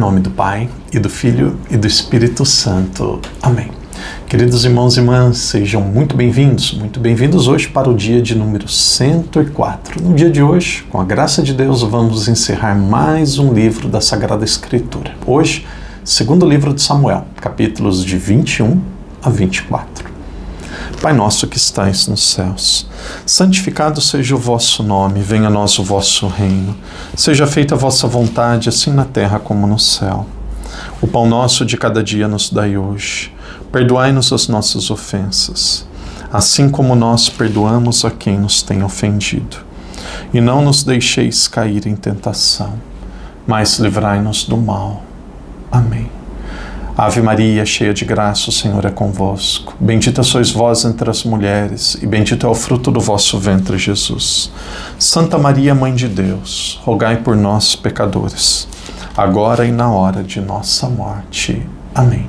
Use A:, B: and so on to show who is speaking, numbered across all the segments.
A: nome do Pai, e do Filho, e do Espírito Santo. Amém. Queridos irmãos e irmãs, sejam muito bem-vindos hoje para o dia de número 104. No dia de hoje, com a graça de Deus, vamos encerrar mais um livro da Sagrada Escritura. Hoje, segundo livro de Samuel, capítulos de 21 a 24. Pai nosso que estais nos céus, santificado seja o vosso nome, venha a nós o vosso reino. Seja feita a vossa vontade, assim na terra como no céu. O pão nosso de cada dia nos dai hoje. Perdoai-nos as nossas ofensas, assim como nós perdoamos a quem nos tem ofendido. E não nos deixeis cair em tentação, mas livrai-nos do mal. Amém. Ave Maria, cheia de graça, o Senhor é convosco. Bendita sois vós entre as mulheres, e bendito é o fruto do vosso ventre, Jesus. Santa Maria, Mãe de Deus, rogai por nós, pecadores, agora e na hora de nossa morte. Amém.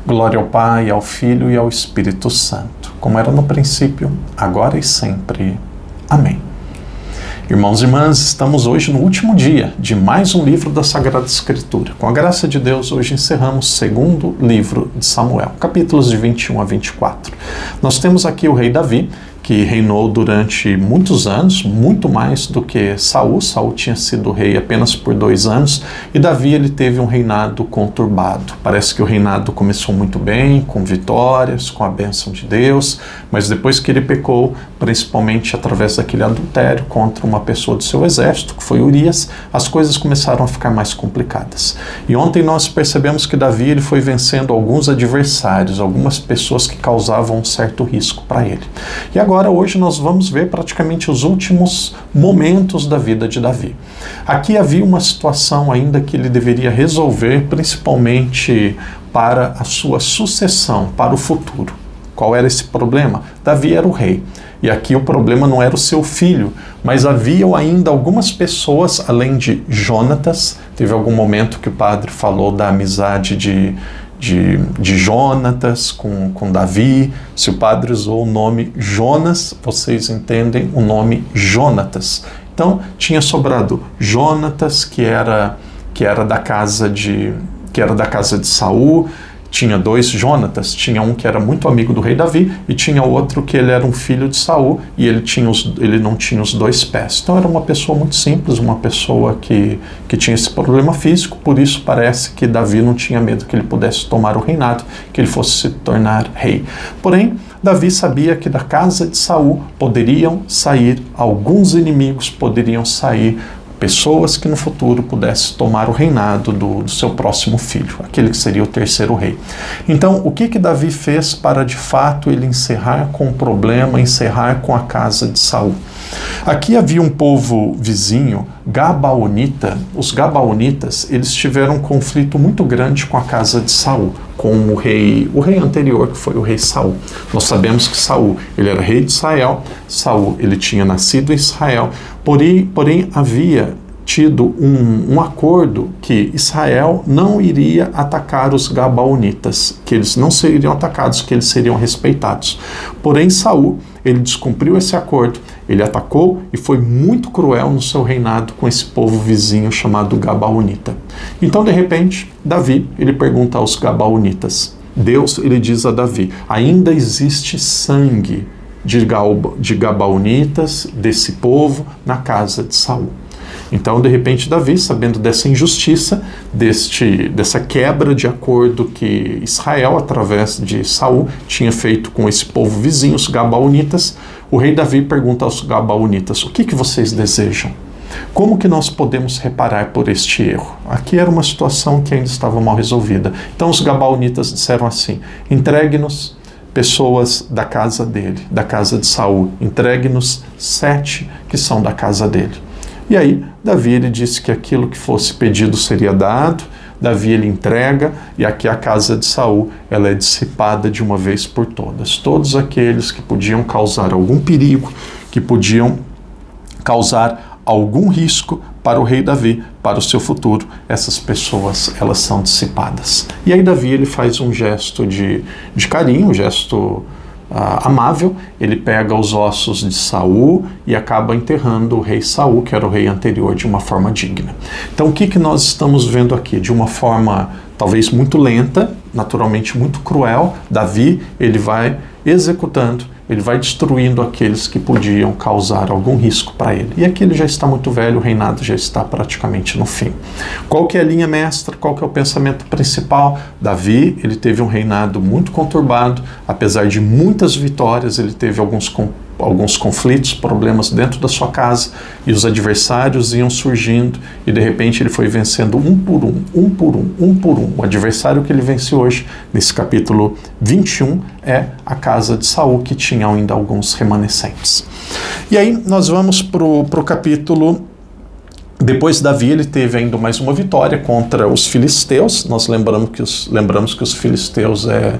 A: Glória ao Pai, ao Filho e ao Espírito Santo, como era no princípio, agora e sempre. Amém. Irmãos e irmãs, estamos hoje no último dia de mais um livro da Sagrada Escritura. Com a graça de Deus, hoje encerramos o segundo livro de Samuel, capítulos de 21 a 24. Nós temos aqui o rei Davi, que reinou durante muitos anos, muito mais do que Saul. Saul tinha sido rei apenas por 2 anos, e Davi ele teve um reinado conturbado. Parece que o reinado começou muito bem, com vitórias, com a bênção de Deus, mas depois que ele pecou, principalmente através daquele adultério contra uma pessoa do seu exército, que foi Urias, as coisas começaram a ficar mais complicadas. E ontem nós percebemos que Davi ele foi vencendo alguns adversários, algumas pessoas que causavam um certo risco para ele. E agora, hoje, nós vamos ver praticamente os últimos momentos da vida de Davi. Aqui havia uma situação ainda que ele deveria resolver, principalmente para a sua sucessão, para o futuro. Qual era esse problema? Davi era o rei. E aqui o problema não era o seu filho, mas havia ainda algumas pessoas, além de Jonatas. Teve algum momento que o padre falou da amizade de Jonatas com Davi. Se o padre usou o nome Jonas, vocês entendem o nome Jonatas. Então tinha sobrado Jonatas, que era da casa de Saul. Tinha 2 Jonatas, tinha um que era muito amigo do rei Davi e tinha outro que ele era um filho de Saul e ele não tinha os 2 pés. Então era uma pessoa muito simples, uma pessoa que tinha esse problema físico, por isso parece que Davi não tinha medo que ele pudesse tomar o reinado, que ele fosse se tornar rei. Porém, Davi sabia que da casa de Saul poderiam sair alguns inimigos, poderiam sair pessoas que no futuro pudessem tomar o reinado do seu próximo filho, aquele que seria o 3º rei. Então, o que Davi fez para, de fato, ele encerrar com o problema, encerrar com a casa de Saul? Aqui havia um povo vizinho, Gabaonita. Os Gabaonitas, eles tiveram um conflito muito grande com a casa de Saul, com o rei anterior, que foi o rei Saul. Nós sabemos que Saul, ele era rei de Israel. Saul, ele tinha nascido em Israel, porém havia tido um acordo que Israel não iria atacar os Gabaonitas, que eles não seriam atacados, que eles seriam respeitados. Porém, Saul, ele descumpriu esse acordo, ele atacou e foi muito cruel no seu reinado com esse povo vizinho chamado Gabaonita. Então, de repente, Davi, ele pergunta aos Gabaonitas. Deus, ele diz a Davi, ainda existe sangue de Gabaonitas, desse povo, na casa de Saul. Então, de repente, Davi, sabendo dessa injustiça, dessa quebra de acordo que Israel, através de Saul, tinha feito com esse povo vizinho, os Gabaonitas, o rei Davi pergunta aos Gabaonitas, o que vocês desejam? Como que nós podemos reparar por este erro? Aqui era uma situação que ainda estava mal resolvida. Então, os Gabaonitas disseram assim, entregue-nos pessoas da casa dele, da casa de Saul, entregue-nos 7 que são da casa dele. E aí, Davi ele disse que aquilo que fosse pedido seria dado. Davi ele entrega, e aqui a casa de Saul ela é dissipada de uma vez por todas. Todos aqueles que podiam causar algum perigo, que podiam causar algum risco para o rei Davi, para o seu futuro, essas pessoas elas são dissipadas. E aí Davi ele faz um gesto de carinho, um gesto amável, ele pega os ossos de Saul e acaba enterrando o rei Saul, que era o rei anterior, de uma forma digna. Então o que nós estamos vendo aqui? De uma forma talvez muito lenta, naturalmente muito cruel, Davi, ele vai executando, ele vai destruindo aqueles que podiam causar algum risco para ele. E aqui ele já está muito velho, o reinado já está praticamente no fim. Qual que é a linha mestra? Qual que é o pensamento principal? Davi, ele teve um reinado muito conturbado, apesar de muitas vitórias, ele teve alguns conflitos, problemas dentro da sua casa, e os adversários iam surgindo, e de repente ele foi vencendo um por um. O adversário que ele vence hoje, nesse capítulo 21, é a casa de Saul, que tinha ainda alguns remanescentes. E aí nós vamos para o capítulo. Depois Davi, ele teve ainda mais uma vitória contra os filisteus. Nós lembramos que os filisteus é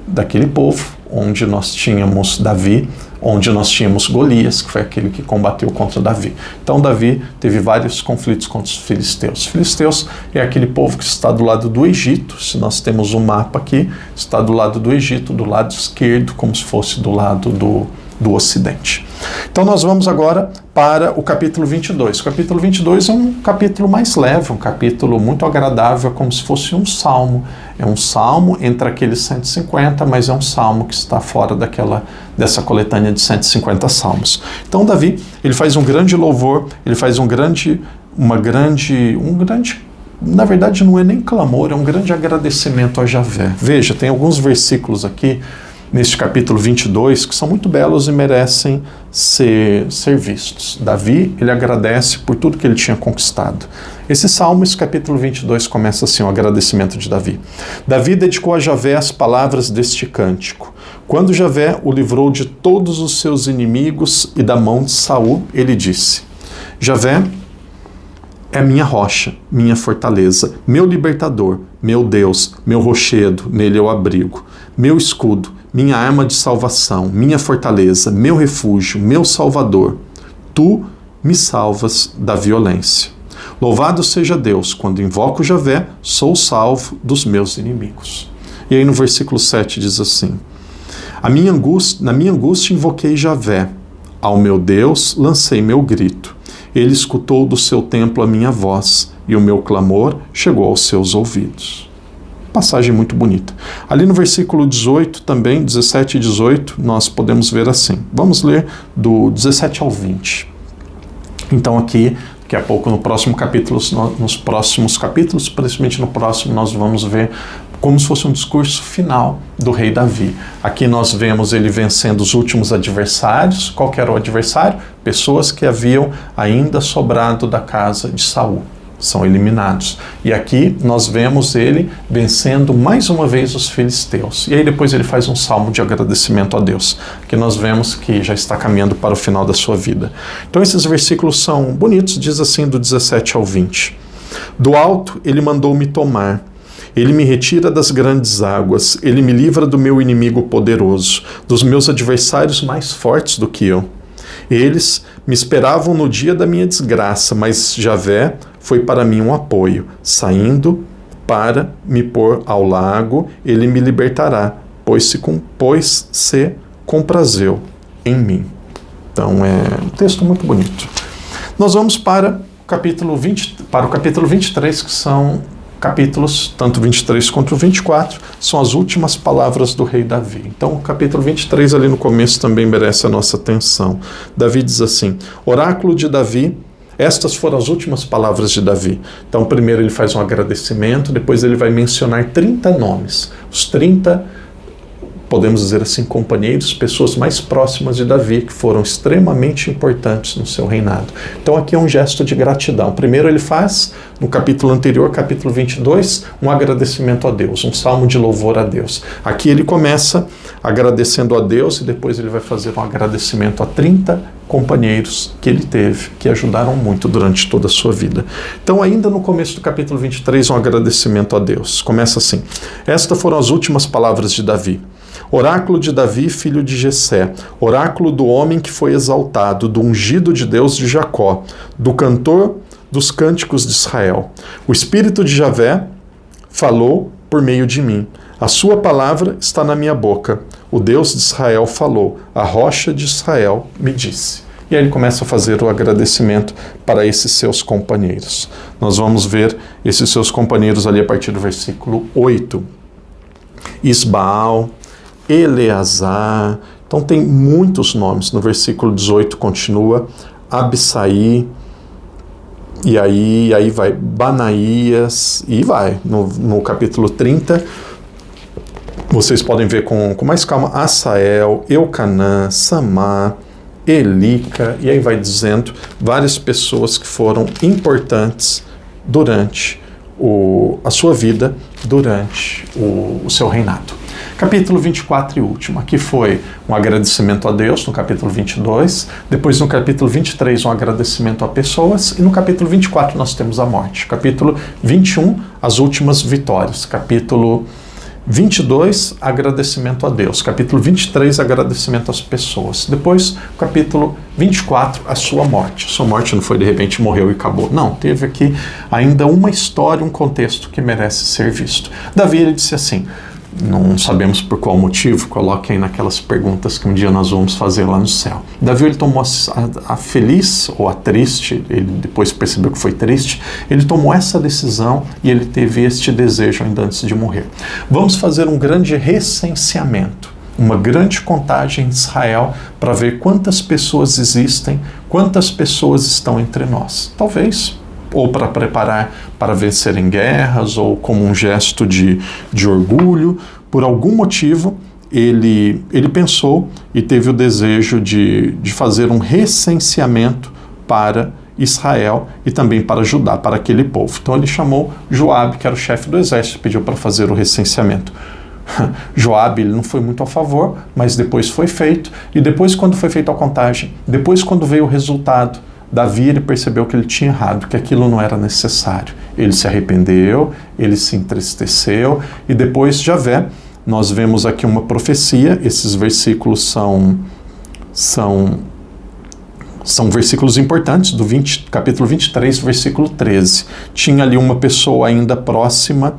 A: daquele povo onde nós tínhamos Davi, onde nós tínhamos Golias, que foi aquele que combateu contra Davi. Então Davi teve vários conflitos contra os filisteus. Os filisteus é aquele povo que está do lado do Egito. Se nós temos um mapa aqui, está do lado do Egito, do lado esquerdo, como se fosse do lado do Ocidente. Então nós vamos agora para o capítulo 22. O capítulo 22 é um capítulo mais leve, um capítulo muito agradável, como se fosse um salmo. É um salmo entre aqueles 150, mas é um salmo que está fora dessa coletânea de 150 salmos. Então Davi, ele faz um grande louvor, ele faz na verdade não é nem clamor, é um grande agradecimento a Javé. Veja, tem alguns versículos aqui neste capítulo 22, que são muito belos e merecem ser vistos. Davi, ele agradece por tudo que ele tinha conquistado. Esse salmo, esse capítulo 22, começa assim, o agradecimento de Davi. Davi dedicou a Javé as palavras deste cântico. Quando Javé o livrou de todos os seus inimigos e da mão de Saul, ele disse: Javé é minha rocha, minha fortaleza, meu libertador, meu Deus, meu rochedo, nele eu abrigo, meu escudo, minha arma de salvação, minha fortaleza, meu refúgio, meu salvador. Tu me salvas da violência. Louvado seja Deus, quando invoco Javé, sou salvo dos meus inimigos. E aí no versículo 7 diz assim: na minha angústia invoquei Javé, ao meu Deus lancei meu grito. Ele escutou do seu templo a minha voz, e o meu clamor chegou aos seus ouvidos. Passagem muito bonita. Ali no versículo 18 também, 17 e 18, nós podemos ver assim. Vamos ler do 17 ao 20. Então aqui, daqui a pouco nos próximos capítulos, principalmente no próximo, nós vamos ver como se fosse um discurso final do rei Davi. Aqui nós vemos ele vencendo os últimos adversários. Qual que era o adversário? Pessoas que haviam ainda sobrado da casa de Saul. São eliminados. E aqui nós vemos ele vencendo mais uma vez os filisteus. E aí depois ele faz um salmo de agradecimento a Deus, que nós vemos que já está caminhando para o final da sua vida. Então esses versículos são bonitos, diz assim do 17 ao 20. Do alto ele mandou-me tomar. Ele me retira das grandes águas. Ele me livra do meu inimigo poderoso, dos meus adversários mais fortes do que eu. Eles me esperavam no dia da minha desgraça, mas Javé foi para mim um apoio. Saindo para me pôr ao lago, ele me libertará, pois se comprazeu em mim. Então é um texto muito bonito. Nós vamos para o capítulo 23, que são capítulos, tanto 23 quanto 24, são as últimas palavras do rei Davi. Então, o capítulo 23, ali no começo, também merece a nossa atenção. Davi diz assim: oráculo de Davi, estas foram as últimas palavras de Davi. Então, primeiro ele faz um agradecimento, depois ele vai mencionar 30 nomes. Os 30, podemos dizer assim, companheiros, pessoas mais próximas de Davi, que foram extremamente importantes no seu reinado. Então aqui é um gesto de gratidão. Primeiro ele faz, no capítulo anterior, capítulo 22, um agradecimento a Deus, um salmo de louvor a Deus. Aqui ele começa agradecendo a Deus e depois ele vai fazer um agradecimento a 30 companheiros que ele teve, que ajudaram muito durante toda a sua vida. Então ainda no começo do capítulo 23, um agradecimento a Deus. Começa assim: estas foram as últimas palavras de Davi. Oráculo de Davi, filho de Jessé, oráculo do homem que foi exaltado, do ungido de Deus de Jacó, do cantor dos cânticos de Israel. O Espírito de Javé falou por meio de mim. A sua palavra está na minha boca. O Deus de Israel falou. A rocha de Israel me disse. E aí ele começa a fazer o agradecimento para esses seus companheiros. Nós vamos ver esses seus companheiros ali a partir do versículo 8. Isbaal, Eleazar. Então tem muitos nomes. No versículo 18 continua Abissai. E aí vai Banaías. E vai. No capítulo 30... Vocês podem ver com mais calma, Asael, Eucanã, Samá, Elica, e aí vai dizendo várias pessoas que foram importantes durante a sua vida, durante o seu reinado. Capítulo 24 e último, aqui foi um agradecimento a Deus, no capítulo 22, depois no capítulo 23 um agradecimento a pessoas, e no capítulo 24 nós temos a morte. Capítulo 21, as últimas vitórias. Capítulo 22, agradecimento a Deus. Capítulo 23, agradecimento às pessoas. Depois, capítulo 24, a sua morte. A sua morte não foi de repente morreu e acabou. Não, teve aqui ainda uma história, um contexto que merece ser visto. Davi, ele disse assim, não sabemos por qual motivo, coloquem naquelas perguntas que um dia nós vamos fazer lá no céu. Davi, ele tomou a feliz ou a triste, ele depois percebeu que foi triste, ele tomou essa decisão e ele teve este desejo ainda antes de morrer. Vamos fazer um grande recenseamento, uma grande contagem em Israel para ver quantas pessoas existem, quantas pessoas estão entre nós. Talvez ou para preparar para vencer em guerras, ou como um gesto de orgulho. Por algum motivo, ele pensou e teve o desejo de fazer um recenseamento para Israel e também para Judá, para aquele povo. Então ele chamou Joabe, que era o chefe do exército, e pediu para fazer o recenseamento. Joabe, ele não foi muito a favor, mas depois foi feito, e depois quando foi feita a contagem, depois quando veio o resultado, Davi, ele percebeu que ele tinha errado, que aquilo não era necessário. Ele se arrependeu, ele se entristeceu, e depois Javé, nós vemos aqui uma profecia, esses versículos são versículos importantes, capítulo 23, versículo 13. Tinha ali uma pessoa ainda próxima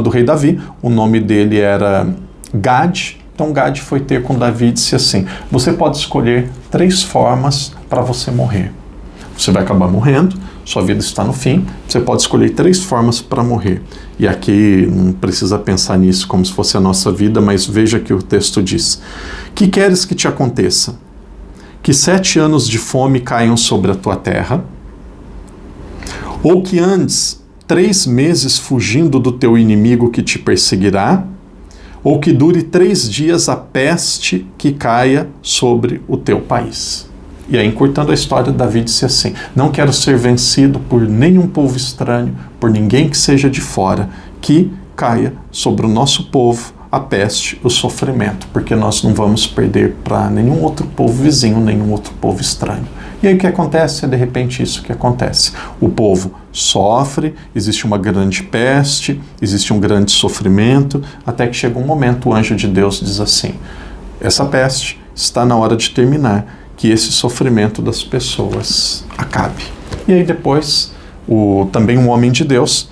A: do rei Davi, o nome dele era Gade. Então Gade foi ter com Davi e disse assim, você pode escolher 3 formas para você morrer. Você vai acabar morrendo, sua vida está no fim, você pode escolher 3 formas para morrer. E aqui não precisa pensar nisso como se fosse a nossa vida, mas veja que o texto diz. Que queres que te aconteça? Que 7 anos de fome caiam sobre a tua terra? Ou que andes 3 meses fugindo do teu inimigo que te perseguirá? Ou que dure 3 dias a peste que caia sobre o teu país. E aí, encurtando a história, Davi disse assim, não quero ser vencido por nenhum povo estranho, por ninguém que seja de fora, que caia sobre o nosso povo a peste, o sofrimento, porque nós não vamos perder para nenhum outro povo vizinho, nenhum outro povo estranho. E aí o que acontece? É de repente isso que acontece. O povo sofre, existe uma grande peste, existe um grande sofrimento, até que chega um momento, o anjo de Deus diz assim, essa peste está na hora de terminar, que esse sofrimento das pessoas acabe. E aí depois, também um homem de Deus,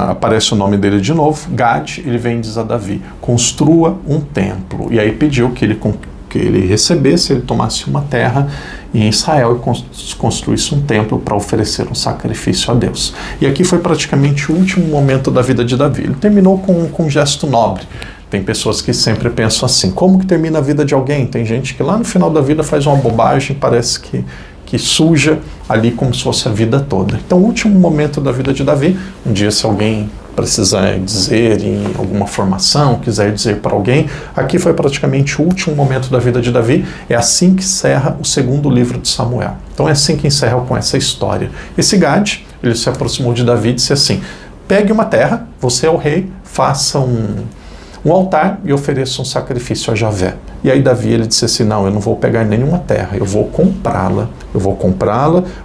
A: aparece o nome dele de novo, Gade, ele vem e diz a Davi, construa um templo. E aí pediu que ele recebesse, ele tomasse uma terra em Israel e construísse um templo para oferecer um sacrifício a Deus. E aqui foi praticamente o último momento da vida de Davi. Ele terminou com um gesto nobre. Tem pessoas que sempre pensam assim, como que termina a vida de alguém? Tem gente que lá no final da vida faz uma bobagem, parece que suja ali como se fosse a vida toda. Então o último momento da vida de Davi, um dia se alguém precisar dizer em alguma formação, quiser dizer para alguém, aqui foi praticamente o último momento da vida de Davi, é assim que encerra o 2º livro de Samuel. Então é assim que encerra com essa história. Esse Gade, ele se aproximou de Davi e disse assim, pegue uma terra, você é o rei, faça um altar e ofereça um sacrifício a Javé. E aí Davi, ele disse assim, não, eu não vou pegar nenhuma terra, eu vou comprá-la,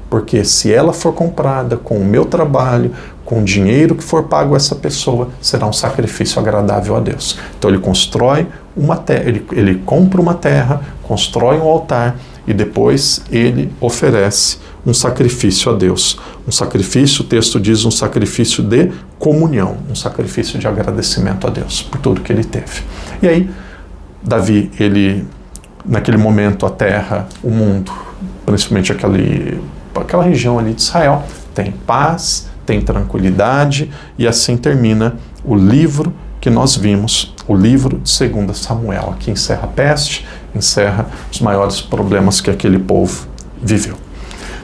A: porque se ela for comprada com o meu trabalho, com o dinheiro que for pago a essa pessoa, será um sacrifício agradável a Deus. Então ele constrói uma terra, ele compra uma terra, constrói um altar e depois ele oferece um sacrifício a Deus. Um sacrifício, o texto diz, um sacrifício de comunhão, um sacrifício de agradecimento a Deus por tudo que ele teve. E aí, Davi, ele, naquele momento, a terra, o mundo, principalmente aquela região ali de Israel, tem paz, tem tranquilidade, e assim termina o livro que nós vimos, o livro de 2 Samuel. Aqui encerra a peste, encerra os maiores problemas que aquele povo viveu.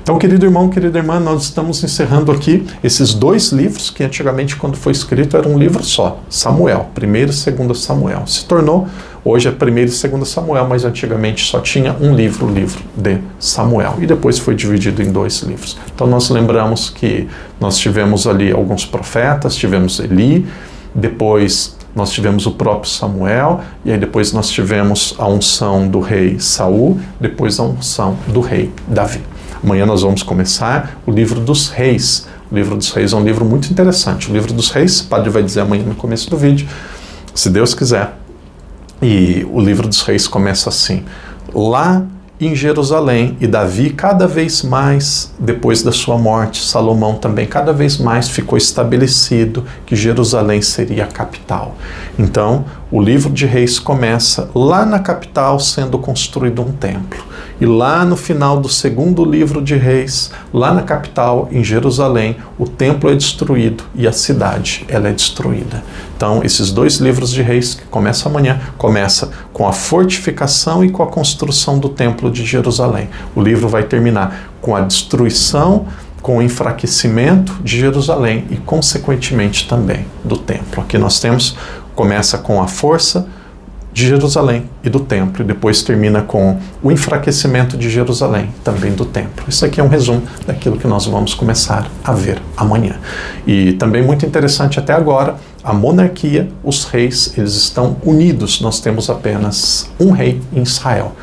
A: Então, querido irmão, querida irmã, nós estamos encerrando aqui esses 2 livros que antigamente, quando foi escrito, era um livro só, Samuel, 1º e 2 Samuel. Se tornou, hoje é 1º e 2 Samuel, mas antigamente só tinha um livro, o livro de Samuel, e depois foi dividido em 2 livros. Então nós lembramos que nós tivemos ali alguns profetas, tivemos Eli, depois nós tivemos o próprio Samuel, e aí depois nós tivemos a unção do rei Saul, depois a unção do rei Davi. Amanhã nós vamos começar o livro dos reis. O livro dos reis é um livro muito interessante. O livro dos reis, o padre vai dizer amanhã no começo do vídeo, se Deus quiser. E o livro dos reis começa assim: lá em Jerusalém, e Davi cada vez mais, depois da sua morte, Salomão também cada vez mais ficou estabelecido que Jerusalém seria a capital. Então, o livro de Reis começa lá na capital sendo construído um templo. E lá no final do 2º livro de Reis, lá na capital, em Jerusalém, o templo é destruído e a cidade ela é destruída. Então, esses 2 livros de Reis, que começam amanhã, começa com a fortificação e com a construção do templo de Jerusalém. O livro vai terminar com a destruição, com o enfraquecimento de Jerusalém e, consequentemente, também do templo. Aqui nós temos, começa com a força de Jerusalém e do templo, e depois termina com o enfraquecimento de Jerusalém, também do templo. Isso aqui é um resumo daquilo que nós vamos começar a ver amanhã. E também muito interessante até agora, a monarquia, os reis, eles estão unidos. Nós temos apenas um rei em Israel.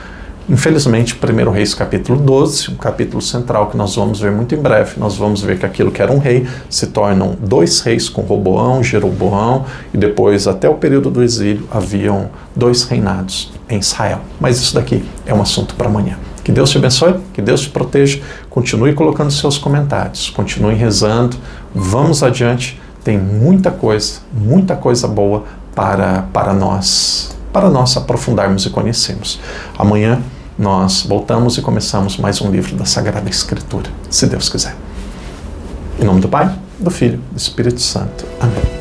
A: Infelizmente, 1 Reis capítulo 12, um capítulo central que nós vamos ver muito em breve, nós vamos ver que aquilo que era um rei se tornam 2 reis com Roboão, Jeroboão, e depois, até o período do exílio, haviam 2 reinados em Israel. Mas isso daqui é um assunto para amanhã. Que Deus te abençoe, que Deus te proteja, continue colocando seus comentários, continue rezando, vamos adiante, tem muita coisa boa para nós aprofundarmos e conhecermos. Amanhã nós voltamos e começamos mais um livro da Sagrada Escritura, se Deus quiser. Em nome do Pai, do Filho e do Espírito Santo. Amém.